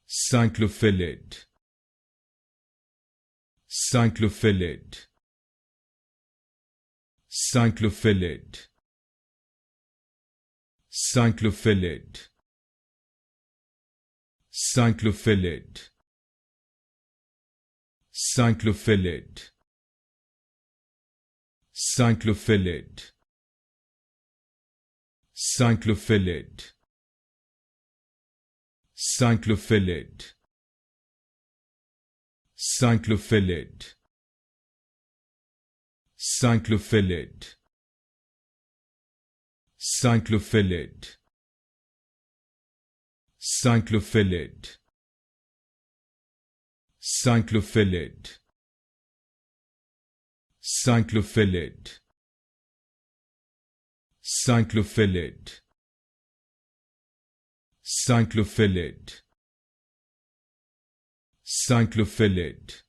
Cyclophyllid, Cyclophyllid, Cyclophyllid, Cyclophyllid, Cyclophyllid, Cyclophyllid, Cyclophyllid, Cyclophyllid, Cyclophyllid, Cyclophyllid, Cyclophyllid, Cyclophyllid, Cyclophyllid, Cyclophyllid, Cyclophyllid, Cyclophyllid, Cyclophyllid, Cyclophyllid,